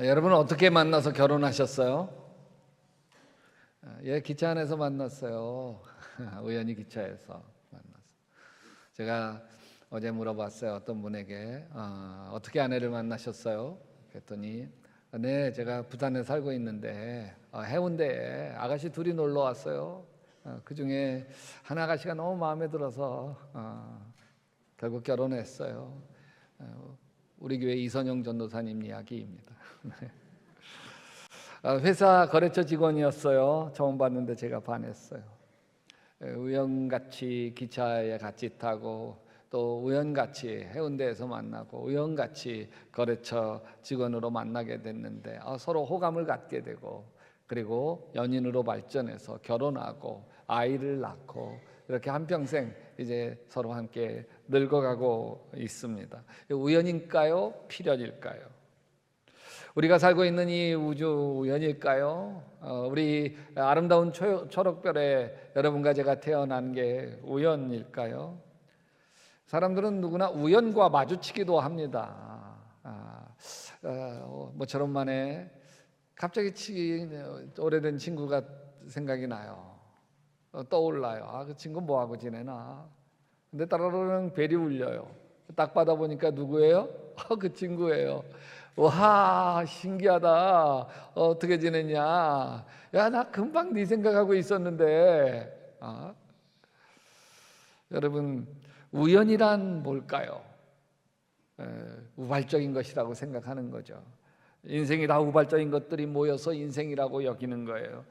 여러분은 어떻게 만나서 결혼하셨어요? 예, 기차 안에서 만났어요. 우연히 기차에서 만났어요. 제가 어제 물어봤어요. 어떤 분에게 어떻게 아내를 만나셨어요? 그랬더니 네, 제가 부산에 살고 있는데 해운대에 아가씨 둘이 놀러 왔어요. 그 중에 한 아가씨가 너무 마음에 들어서 결국 결혼했어요. 우리 교회 이선영 전도사님 이야기입니다. 회사 거래처 직원이었어요. 처음 봤는데 제가 반했어요. 우연같이 기차에 같이 타고 또 우연같이 해운대에서 만나고 우연같이 거래처 직원으로 만나게 됐는데 서로 호감을 갖게 되고 그리고 연인으로 발전해서 결혼하고 아이를 낳고 이렇게 한평생 이제 서로 함께 늙어가고 있습니다. 우연일까요? 필연일까요? 우리가 살고 있는 이 우주 우연일까요? 우리 아름다운 초록별에 여러분과 제가 태어난 게 우연일까요? 사람들은 누구나 우연과 마주치기도 합니다. 모처럼 만에 갑자기 오래된 친구가 생각이 나요. 떠올라요. 그 친구 뭐하고 지내나? 근데 따라라랑 벨이 울려요. 딱 받아보니까 누구예요? 그 친구예요. 와, 신기하다. 어떻게 지냈냐? 야, 나 금방 네 생각하고 있었는데. 여러분, 우연이란 뭘까요? 우발적인 것이라고 생각하는 거죠. 인생이 다 우발적인 것들이 모여서 인생이라고 여기는 거예요.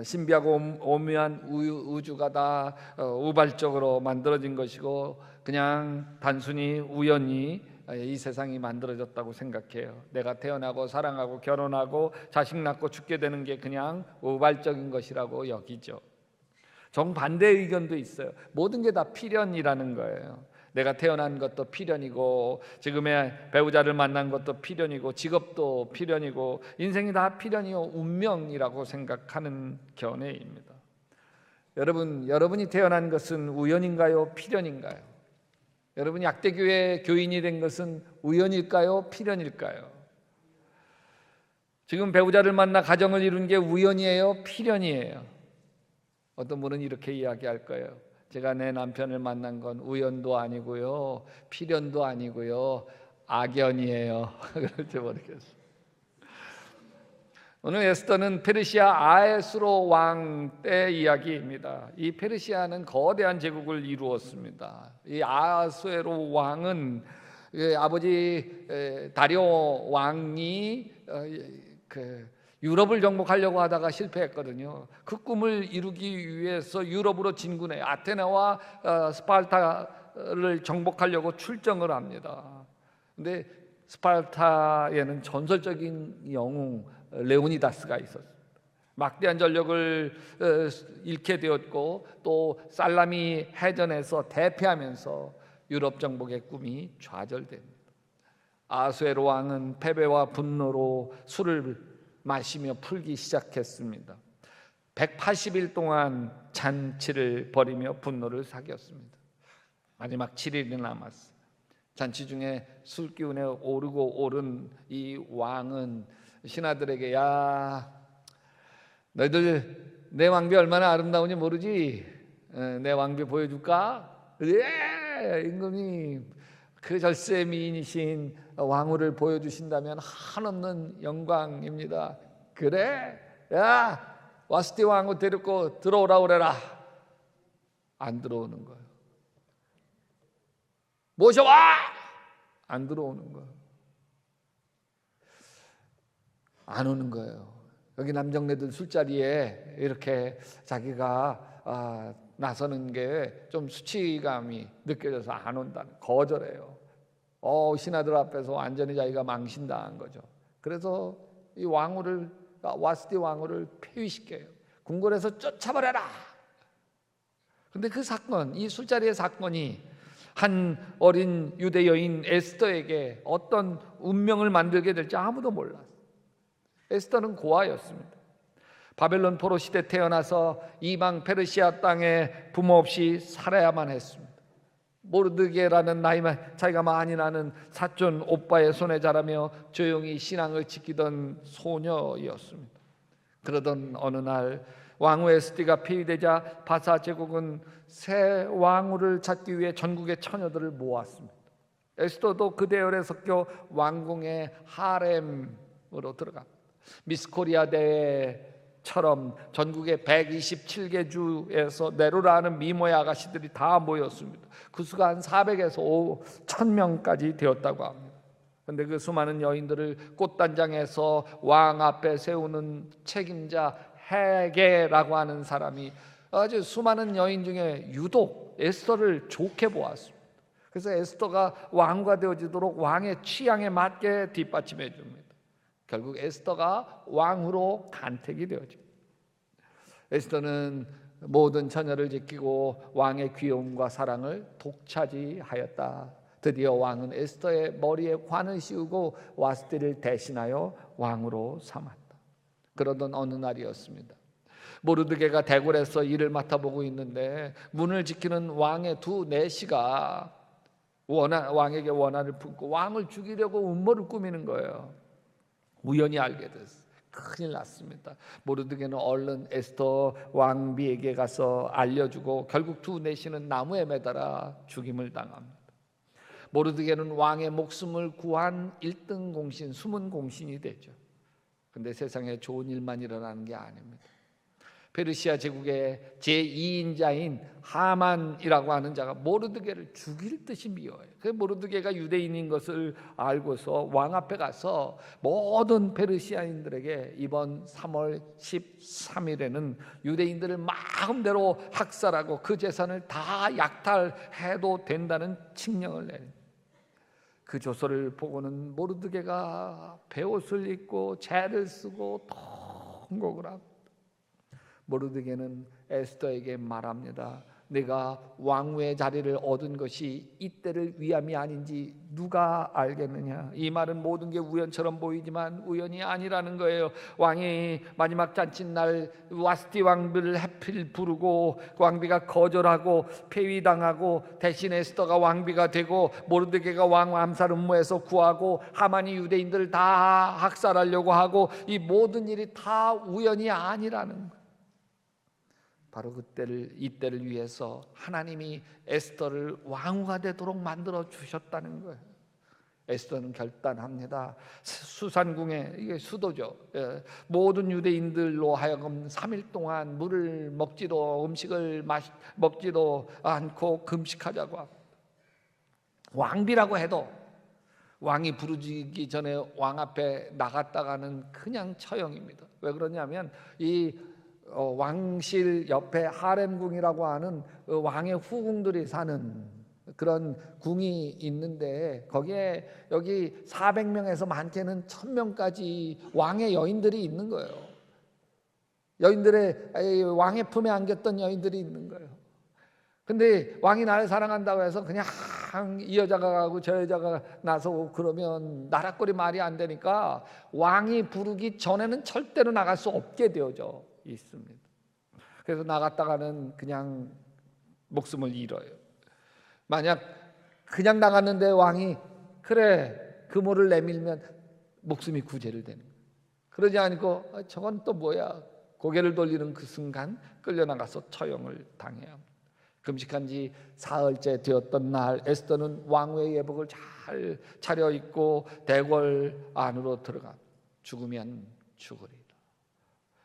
신비하고 오묘한 우주가 다 우발적으로 만들어진 것이고 그냥 단순히 우연히 이 세상이 만들어졌다고 생각해요. 내가 태어나고 사랑하고 결혼하고 자식 낳고 죽게 되는 게 그냥 우발적인 것이라고 여기죠. 정반대 의견도 있어요. 모든 게 다 필연이라는 거예요. 내가 태어난 것도 필연이고 지금의 배우자를 만난 것도 필연이고 직업도 필연이고 인생이 다 필연이요 운명이라고 생각하는 견해입니다. 여러분이 태어난 것은 우연인가요? 필연인가요? 여러분이 약대교회 교인이 된 것은 우연일까요? 필연일까요? 지금 배우자를 만나 가정을 이룬 게 우연이에요? 필연이에요? 어떤 분은 이렇게 이야기할 거예요. 제가 내 남편을 만난 건 우연도 아니고요 필연도 아니고요 악연이에요. 그럴지 모르겠어요. 오늘 에스더는 페르시아 아에스로 왕 때 이야기입니다. 이 페르시아는 거대한 제국을 이루었습니다. 이 아수에로 왕은 아버지 다리오 왕이 유럽을 정복하려고 하다가 실패했거든요. 그 꿈을 이루기 위해서 유럽으로 진군해 아테네와 스파르타를 정복하려고 출정을 합니다. 근데 스파르타에는 전설적인 영웅 레오니다스가 있었습니다. 막대한 전력을 잃게 되었고 또 살라미 해전에서 대패하면서 유럽 정복의 꿈이 좌절됩니다. 아수에로 왕은 패배와 분노로 술을 마시며 풀기 시작했습니다. 180일 동안 잔치를 벌이며 분노를 사겼습니다. 마지막 7일이 남았어요. 잔치 중에 술 기운에 오르고 오른 이 왕은 신하들에게 야, 너희들 내 왕비 얼마나 아름다운지 모르지? 내 왕비 보여줄까? 예, 임금님 그 절세 미인이신 왕후를 보여주신다면 한없는 영광입니다. 그래? 야, 와스티 왕후 데리고 들어오라 그래라. 안 들어오는 거예요. 모셔와! 안 들어오는 거예요. 안 오는 거예요. 여기 남정네들 술자리에 이렇게 자기가 나서는 게 좀 수치감이 느껴져서 안 온다는 거절해요. 신하들 앞에서 완전히 자기가 망신당한 거죠. 그래서 이 왕후를 와스티 왕후를 폐위시켜요. 궁궐에서 쫓아버려라. 그런데 그 사건, 이 술자리의 사건이 한 어린 유대 여인 에스더에게 어떤 운명을 만들게 될지 아무도 몰랐어요. 에스더는 고아였습니다. 바벨론 포로 시대 태어나서 이방 페르시아 땅에 부모 없이 살아야만 했습니다. 모르드게라는 나이 차이가 많이 나는 사촌 오빠의 손에 자라며 조용히 신앙을 지키던 소녀였습니다. 그러던 어느 날 왕후 에스티가 폐위되자 바사 제국은 새 왕후를 찾기 위해 전국의 처녀들을 모았습니다. 에스더도 그 대열에 섞여 왕궁의 하렘으로 들어갑니다. 미스 코리아 대회처럼 전국의 127개 주에서 네로라 하는 미모의 아가씨들이 다 모였습니다. 그 수가 한 400에서 1000명까지 되었다고 합니다. 그런데 그 수많은 여인들을 꽃단장에서 왕 앞에 세우는 책임자 헤게라고 하는 사람이 아주 수많은 여인 중에 유독 에스더를 좋게 보았습니다. 그래서 에스더가 왕후가 되어지도록 왕의 취향에 맞게 뒷받침해 줍니다. 결국 에스더가 왕후로 간택이 되어집니다. 에스더는 모든 처녀를 지키고 왕의 귀여움과 사랑을 독차지하였다. 드디어 왕은 에스더의 머리에 관을 씌우고 와스티를 대신하여 왕으로 삼았다. 그러던 어느 날이었습니다. 모르드게가 대궐에서 일을 맡아보고 있는데 문을 지키는 왕의 두 내시가 왕에게 원한을 품고 왕을 죽이려고 음모를 꾸미는 거예요. 우연히 알게 됐어요. 큰일 났습니다. 모르드게는 얼른 에스더 왕비에게 가서 알려주고 결국 두 내시는 나무에 매달아 죽임을 당합니다. 모르드게는 왕의 목숨을 구한 1등 공신, 숨은 공신이 되죠. 근데 세상에 좋은 일만 일어나는 게 아닙니다. 페르시아 제국의 제2인자인 하만이라고 하는 자가 모르드게를 죽일 듯이 미워해요. 그 모르드게가 유대인인 것을 알고서 왕 앞에 가서 모든 페르시아인들에게 이번 3월 13일에는 유대인들을 마음대로 학살하고 그 재산을 다 약탈해도 된다는 칙령을 내립니다. 그 조서를 보고는 모르드게가 베옷을 입고 재를 쓰고 통곡을 합니다. 모르드게는 에스더에게 말합니다. 내가 왕후의 자리를 얻은 것이 이때를 위함이 아닌지 누가 알겠느냐. 이 말은 모든 게 우연처럼 보이지만 우연이 아니라는 거예요. 왕이 마지막 잔칫날 와스티 왕비를 하필 부르고 왕비가 거절하고 폐위당하고 대신 에스더가 왕비가 되고 모르드게가 왕 암살 음모에서 구하고 하만이 유대인들을 다 학살하려고 하고 이 모든 일이 다 우연이 아니라는 거예요. 바로 이때를 위해서 하나님이 에스더를 왕후가 되도록 만들어 주셨다는 거예요. 에스더는 결단합니다. 수산궁에, 이게 수도죠. 모든 유대인들로 하여금 3일 동안 물을 먹지도 음식을 먹지도 않고 금식하자고 합니다. 왕비라고 해도 왕이 부르기 전에 왕 앞에 나갔다가는 그냥 처형입니다. 왜 그러냐면 이 왕실 옆에 하렘궁이라고 하는 왕의 후궁들이 사는 그런 궁이 있는데 거기에 여기 400명에서 많게는 1000명까지 왕의 여인들이 있는 거예요. 여인들의 왕의 품에 안겼던 여인들이 있는 거예요. 근데 왕이 나를 사랑한다고 해서 그냥 이 여자가 가고 저 여자가 나서고 그러면 나락거리 말이 안 되니까 왕이 부르기 전에는 절대로 나갈 수 없게 되어져 있습니다. 그래서 나갔다가는 그냥 목숨을 잃어요. 만약 그냥 나갔는데 왕이 그래 그물을 내밀면 목숨이 구제를 되는 거예요. 그러지 않고 저건 또 뭐야 고개를 돌리는 그 순간 끌려나가서 처형을 당해야 합니다. 금식한 지 사흘째 되었던 날 에스더는 왕후의 예복을 잘 차려입고 대궐 안으로 들어가 죽으면 죽으리라.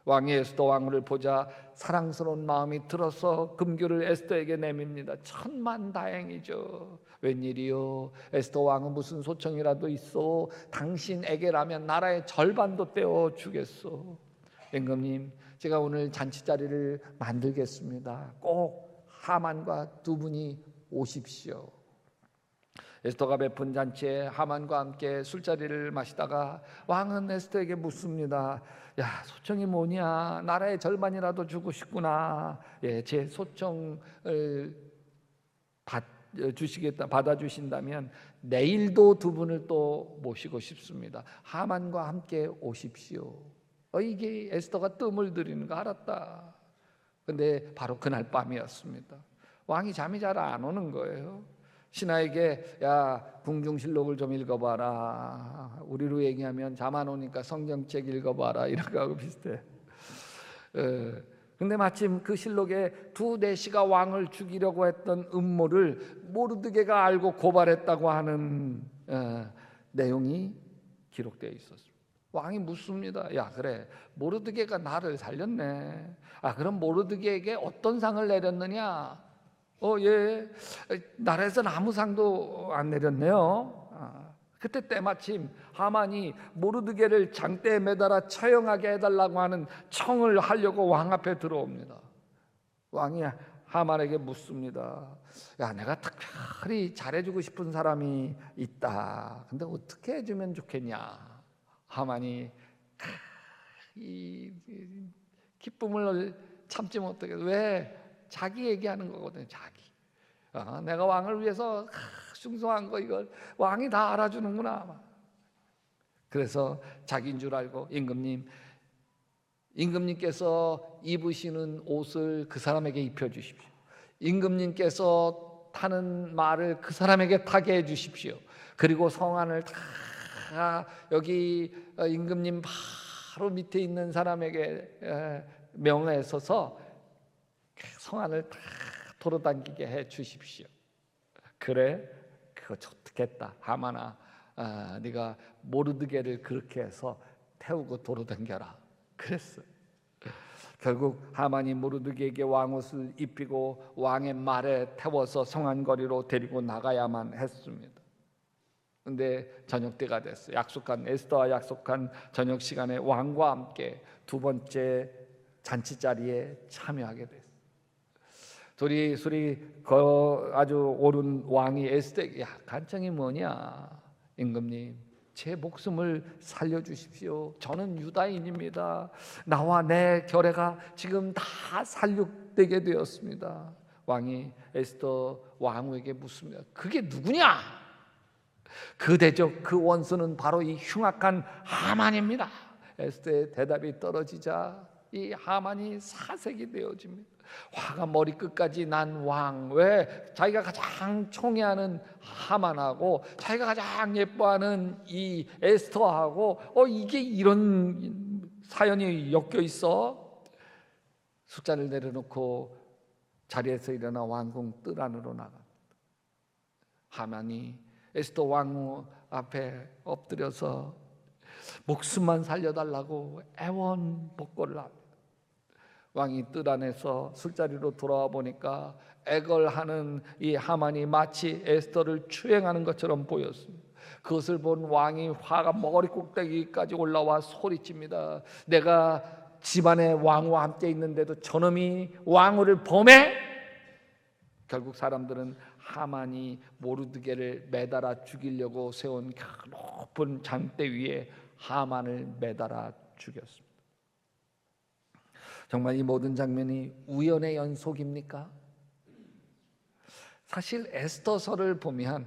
왕이 에스더 왕후를 보자 사랑스러운 마음이 들어서 금규를 에스더에게 내밉니다. 천만다행이죠. 웬일이요? 에스더 왕은 무슨 소청이라도 있어? 당신에게라면 나라의 절반도 떼어 주겠소. 임금님, 제가 오늘 잔치자리를 만들겠습니다. 꼭 하만과 두 분이 오십시오. 에스더가 베푼 잔치에 하만과 함께 술자리를 마시다가 왕은 에스더에게 묻습니다. 야, 소청이 뭐냐? 나라의 절반이라도 주고 싶구나. 예, 제 소청을 받아주신다면 내일도 두 분을 또 모시고 싶습니다. 하만과 함께 오십시오. 이게 에스더가 뜸을 들이는 거 알았다. 근데 바로 그날 밤이었습니다. 왕이 잠이 잘 안 오는 거예요. 신하에게 야 궁중실록을 좀 읽어봐라. 우리로 얘기하면 잠 안 오니까 성경책 읽어봐라 이런 거하고 비슷해. 근데 마침 그 실록에 두 내시가 왕을 죽이려고 했던 음모를 모르드게가 알고 고발했다고 하는 내용이 기록되어 있었습니다. 왕이 묻습니다. 야 그래 모르드게가 나를 살렸네. 그럼 모르드게에게 어떤 상을 내렸느냐? 예, 나라에서는 아무 상도 안 내렸네요. 그때 때마침 하만이 모르드게를 장대에 매달아 처형하게 해달라고 하는 청을 하려고 왕 앞에 들어옵니다. 왕이 하만에게 묻습니다. 야 내가 특별히 잘해주고 싶은 사람이 있다. 근데 어떻게 해주면 좋겠냐? 하만이 이 기쁨을 참지 못하게 왜? 자기 얘기하는 거거든요. 자기. 내가 왕을 위해서 숭송한 거 이걸 왕이 다 알아주는구나. 그래서 자기인 줄 알고 임금님께서 입으시는 옷을 그 사람에게 입혀주십시오. 임금님께서 타는 말을 그 사람에게 타게 해주십시오. 그리고 성안을 다 여기 임금님 바로 밑에 있는 사람에게 명하에 서서 성안을 다 돌아다니게 해 주십시오. 그래 그거 좋겠다. 하만아 네가 모르드게를 그렇게 해서 태우고 돌아다녀라 그랬어. 결국 하만이 모르드게에게 왕옷을 입히고 왕의 말에 태워서 성안거리로 데리고 나가야만 했습니다. 근데 저녁 때가 됐어요. 에스더와 약속한 저녁 시간에 왕과 함께 두 번째 잔치 자리에 참여하게 됐어요. 술이 아주 오른 왕이 에스더에게 간청이 뭐냐? 임금님 제 목숨을 살려주십시오. 저는 유다인입니다. 나와 내 결애가 지금 다 살육되게 되었습니다. 왕이 에스더 왕후에게 묻습니다. 그게 누구냐? 그 대적 그 원수는 바로 이 흉악한 하만입니다. 에스더의 대답이 떨어지자 이 하만이 사색이 되어집니다. 화가 머리끝까지 난 왕, 왜 자기가 가장 총애하는 하만하고 자기가 가장 예뻐하는 이 에스더하고 이게 이런 사연이 엮여 있어. 숫자를 내려놓고 자리에서 일어나 왕궁 뜰 안으로 나갑니다. 하만이 에스더 왕후 앞에 엎드려서 목숨만 살려달라고 애원복고를 합니다. 왕이 뜰 안에서 술자리로 돌아와 보니까 애걸하는 이 하만이 마치 에스더를 추행하는 것처럼 보였습니다. 그것을 본 왕이 화가 머리 꼭대기까지 올라와 소리칩니다. 내가 집안에 왕과 함께 있는데도 저놈이 왕후를 범해? 결국 사람들은 하만이 모르드게를 매달아 죽이려고 세운 높은 장대 위에 하만을 매달아 죽였습니다. 정말 이 모든 장면이 우연의 연속입니까? 사실 에스더서를 보면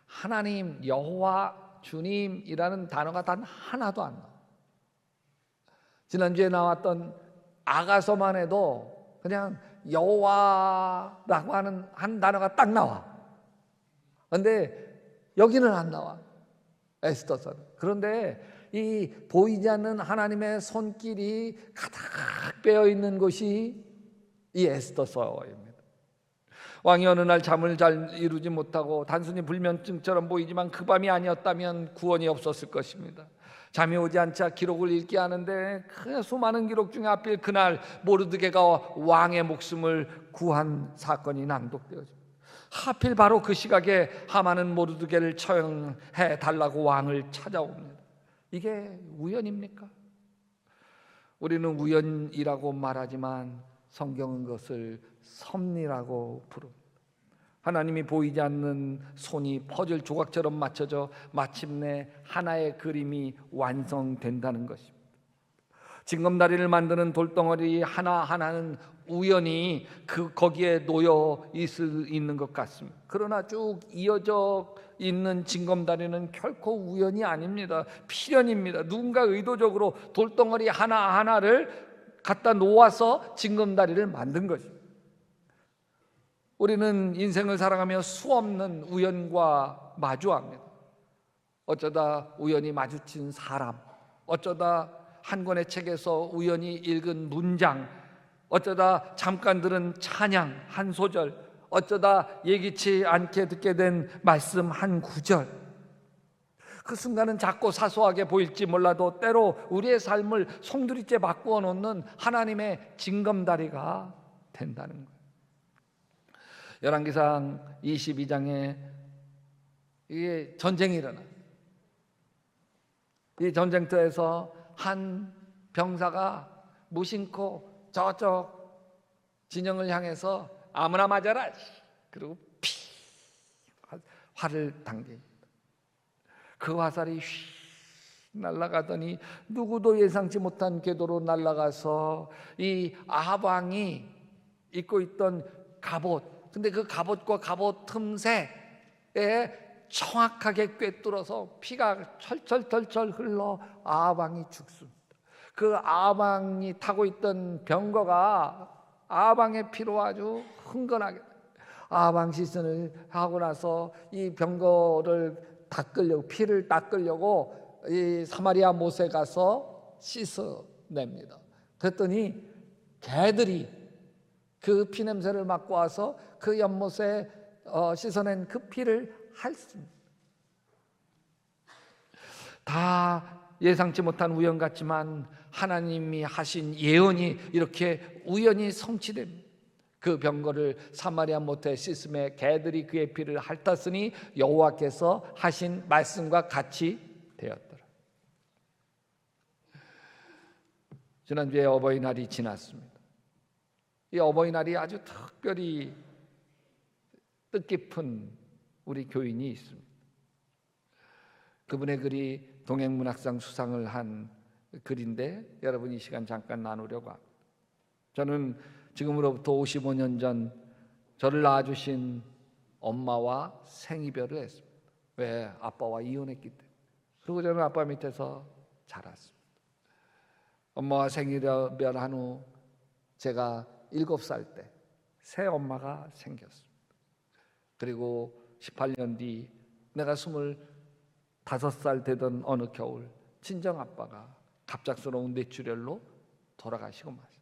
하나님, 여호와, 주님이라는 단어가 단 하나도 안 나와. 지난주에 나왔던 아가서만 해도 그냥 여호와라고 하는 한 단어가 딱 나와. 그런데 여기는 안 나와. 에스더서는. 그런데 이 보이지 않는 하나님의 손길이 가득 빼어 있는 곳이 이 에스더서입니다. 왕이 어느 날 잠을 잘 이루지 못하고 단순히 불면증처럼 보이지만 그 밤이 아니었다면 구원이 없었을 것입니다. 잠이 오지 않자 기록을 읽게 하는데 그 수많은 기록 중에 하필 그날 모르드게가 왕의 목숨을 구한 사건이 낭독되어집니다. 하필 바로 그 시각에 하만은 모르드게를 처형해 달라고 왕을 찾아옵니다. 이게 우연입니까? 우리는 우연이라고 말하지만 성경은 그것을 섭리라고 부릅니다. 하나님이 보이지 않는 손이 퍼즐 조각처럼 맞춰져 마침내 하나의 그림이 완성된다는 것입니다. 징검다리를 만드는 돌덩어리 하나하나는 우연히 거기에 놓여 있는 것 같습니다. 그러나 쭉 이어져 있는 징검다리는 결코 우연이 아닙니다. 필연입니다. 누군가 의도적으로 돌덩어리 하나하나를 갖다 놓아서 징검다리를 만든 것입니다. 우리는 인생을 살아가며 수없는 우연과 마주합니다. 어쩌다 우연히 마주친 사람, 어쩌다 한 권의 책에서 우연히 읽은 문장, 어쩌다 잠깐 들은 찬양 한 소절, 어쩌다 예기치 않게 듣게 된 말씀 한 구절. 그 순간은 작고 사소하게 보일지 몰라도 때로 우리의 삶을 송두리째 바꾸어 놓는 하나님의 징검다리가 된다는 거예요. 열왕기상 22장에 이게 전쟁이 일어나. 이 전쟁터에서 한 병사가 무심코 저쪽 진영을 향해서 아무나 맞아라, 그리고 피 활을 당깁니다. 그 화살이 휘 날아가더니 누구도 예상치 못한 궤도로 날아가서 이 아합 왕이 입고 있던 갑옷, 근데 그 갑옷과 갑옷 틈새에 정확하게 꿰뚫어서 피가 철철철철 흘러 아합 왕이 죽습니다. 그 아합 왕이 타고 있던 병거가 아합 왕의 피로 아주 흥건하게, 아합 왕 시선을 하고 나서 이 병거를 닦으려고, 피를 닦으려고 이 사마리아 못에 가서 씻어냅니다. 그랬더니 개들이 그 피냄새를 맡고 와서 그 연못에 씻어낸 그 피를 핥습니다. 다 예상치 못한 우연 같지만 하나님이 하신 예언이 이렇게 우연히 성취됩니다. 그 병거를 사마리아 못에 씻음에 개들이 그의 피를 핥았으니 여호와께서 하신 말씀과 같이 되었더라. 지난주에 어버이날이 지났습니다. 이 어버이날이 아주 특별히 뜻깊은 우리 교인이 있습니다. 그분의 글이 동행문학상 수상을 한 글인데 여러분 이 시간 잠깐 나누려고 합니다. 저는 지금으로부터 55년 전 저를 낳아주신 엄마와 생이별을 했습니다. 왜? 아빠와 이혼했기 때문에. 그리고 저는 아빠 밑에서 자랐습니다. 엄마와 생이별한 후 제가 7살 때 새 엄마가 생겼습니다. 그리고 18년 뒤 내가 25살 되던 어느 겨울 친정 아빠가 갑작스러운 뇌출혈로 돌아가시고 마셨습니다.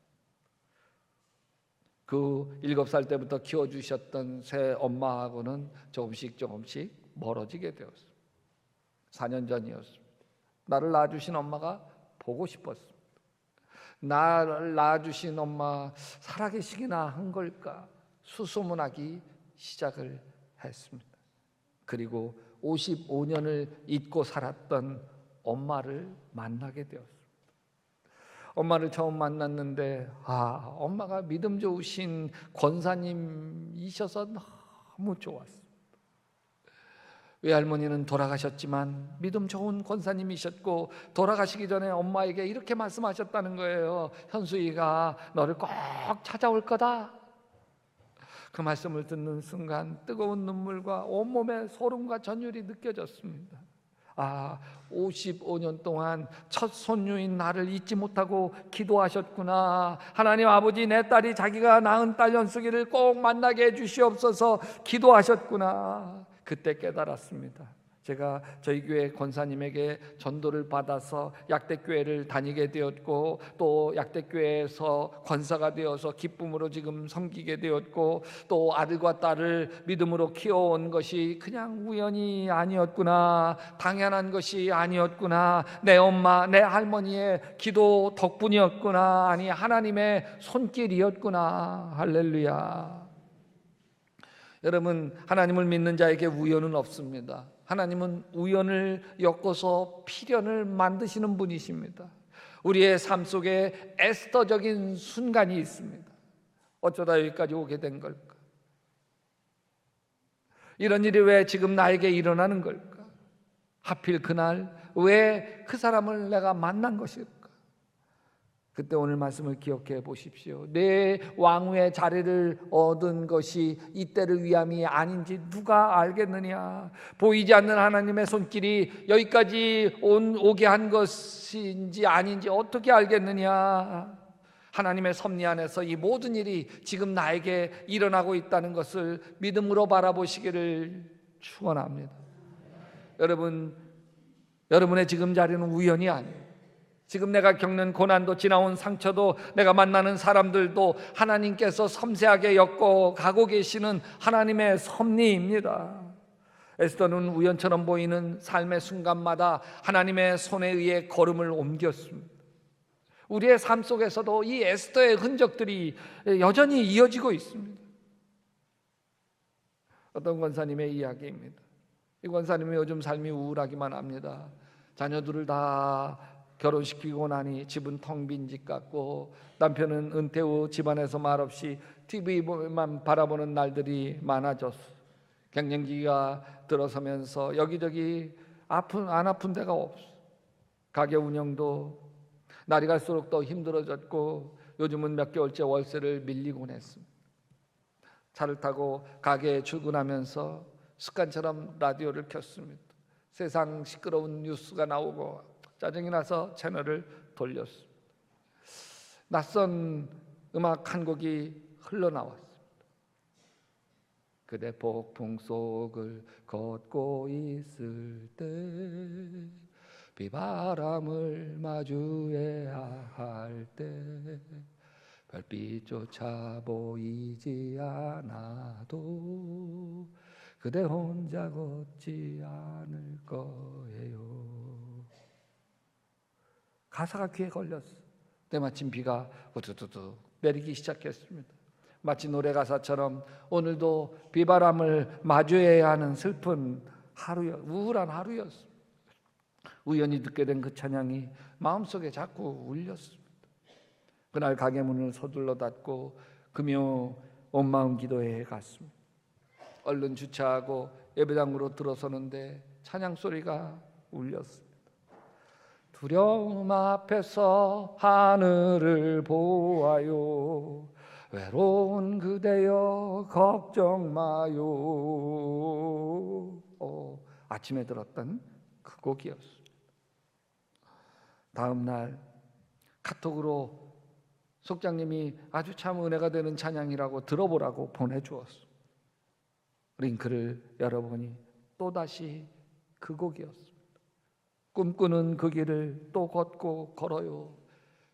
그 7살 때부터 키워주셨던 새 엄마하고는 조금씩 멀어지게 되었습니다. 4년 전이었습니다. 나를 낳아주신 엄마가 보고 싶었습니다. 나를 낳아주신 엄마 살아계시기나 한 걸까 수소문하기 시작을 했습니다. 그리고 55년을 잊고 살았던 엄마를 만나게 되었습니다. 엄마를 처음 만났는데 엄마가 믿음 좋으신 권사님이셔서 너무 좋았습니다. 외할머니는 돌아가셨지만 믿음 좋은 권사님이셨고 돌아가시기 전에 엄마에게 이렇게 말씀하셨다는 거예요. 현수이가 너를 꼭 찾아올 거다. 그 말씀을 듣는 순간 뜨거운 눈물과 온몸에 소름과 전율이 느껴졌습니다. 55년 동안 첫 손녀인 나를 잊지 못하고 기도하셨구나. 하나님 아버지, 내 딸이 자기가 낳은 딸 현숙이를 꼭 만나게 해주시옵소서 기도하셨구나. 그때 깨달았습니다. 제가 저희 교회 권사님에게 전도를 받아서 약대교회를 다니게 되었고 또 약대교회에서 권사가 되어서 기쁨으로 지금 섬기게 되었고 또 아들과 딸을 믿음으로 키워온 것이 그냥 우연이 아니었구나, 당연한 것이 아니었구나, 내 엄마 내 할머니의 기도 덕분이었구나, 아니 하나님의 손길이었구나. 할렐루야. 여러분, 하나님을 믿는 자에게 우연은 없습니다. 하나님은 우연을 엮어서 필연을 만드시는 분이십니다. 우리의 삶 속에 에스더적인 순간이 있습니다. 어쩌다 여기까지 오게 된 걸까? 이런 일이 왜 지금 나에게 일어나는 걸까? 하필 그날 왜 그 사람을 내가 만난 것일까? 그때 오늘 말씀을 기억해 보십시오. 내 왕후의 자리를 얻은 것이 이때를 위함이 아닌지 누가 알겠느냐? 보이지 않는 하나님의 손길이 여기까지 오게 한 것인지 아닌지 어떻게 알겠느냐? 하나님의 섭리 안에서 이 모든 일이 지금 나에게 일어나고 있다는 것을 믿음으로 바라보시기를 축원합니다. 여러분의 지금 자리는 우연이 아니에요. 지금 내가 겪는 고난도, 지나온 상처도, 내가 만나는 사람들도 하나님께서 섬세하게 엮어 가고 계시는 하나님의 섭리입니다. 에스더는 우연처럼 보이는 삶의 순간마다 하나님의 손에 의해 걸음을 옮겼습니다. 우리의 삶 속에서도 이 에스더의 흔적들이 여전히 이어지고 있습니다. 어떤 권사님의 이야기입니다. 이 권사님이 요즘 삶이 우울하기만 합니다. 자녀들을 다 결혼시키고 나니 집은 텅 빈 집 같고, 남편은 은퇴 후 집안에서 말없이 TV만 바라보는 날들이 많아졌어. 갱년기가 들어서면서 여기저기 안 아픈 데가 없어. 가게 운영도 날이 갈수록 더 힘들어졌고, 요즘은 몇 개월째 월세를 밀리곤 했습니다. 차를 타고 가게에 출근하면서 습관처럼 라디오를 켰습니다. 세상 시끄러운 뉴스가 나오고 짜증이 나서 채널을 돌렸습니다. 낯선 음악 한 곡이 흘러나왔습니다. 그대 폭풍 속을 걷고 있을 때 비바람을 마주해야 할 때 별빛조차 보이지 않아도 그대 혼자 걷지 않을 거예요. 가사가 귀에 걸렸어. 때마침 비가 우두두두 내리기 시작했습니다. 마치 노래 가사처럼 오늘도 비바람을 마주해야 하는 슬픈 우울한 하루였습니다. 우연히 듣게 된 그 찬양이 마음속에 자꾸 울렸습니다. 그날 가게 문을 서둘러 닫고 금요 온 마음 기도회에 갔습니다. 얼른 주차하고 예배당으로 들어서는데 찬양 소리가 울렸습니다. 두려움 앞에서 하늘을 보아요. 외로운 그대여 걱정 마요. 아침에 들었던 그 곡이었습니다. 다음 날 카톡으로 속장님이 아주 참 은혜가 되는 찬양이라고 들어보라고 보내주었습니다. 링크를 열어보니 또다시 그 곡이었습니다. 꿈꾸는 그 길을 또 걷고 걸어요.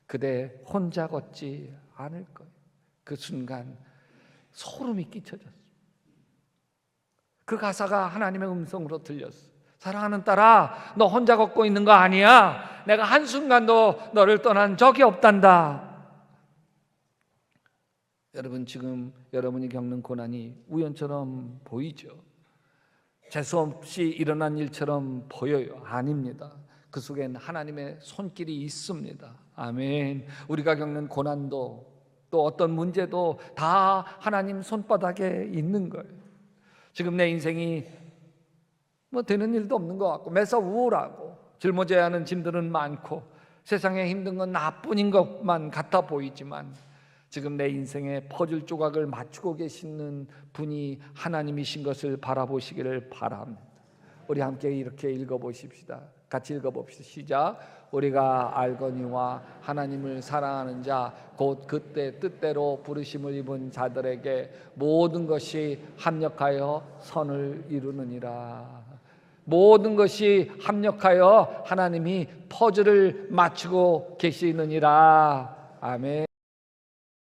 그대 혼자 걷지 않을 거예요. 그 순간 소름이 끼쳐졌어요. 그 가사가 하나님의 음성으로 들렸어요. 사랑하는 딸아, 너 혼자 걷고 있는 거 아니야. 내가 한순간도 너를 떠난 적이 없단다. 여러분, 지금 여러분이 겪는 고난이 우연처럼 보이죠? 재수없이 일어난 일처럼 보여요? 아닙니다. 그 속엔 하나님의 손길이 있습니다. 아멘. 우리가 겪는 고난도 또 어떤 문제도 다 하나님 손바닥에 있는 거예요. 지금 내 인생이 되는 일도 없는 것 같고 매서 우울하고 짊어져야 하는 짐들은 많고 세상에 힘든 건 나뿐인 것만 같아 보이지만 지금 내 인생에 퍼즐 조각을 맞추고 계시는 분이 하나님이신 것을 바라보시기를 바랍니다. 우리 함께 이렇게 읽어보십시다. 같이 읽어봅시다. 시작. 우리가 알거니와 하나님을 사랑하는 자 곧 그때 뜻대로 부르심을 입은 자들에게 모든 것이 합력하여 선을 이루느니라. 모든 것이 합력하여 하나님이 퍼즐을 맞추고 계시느니라. 아멘.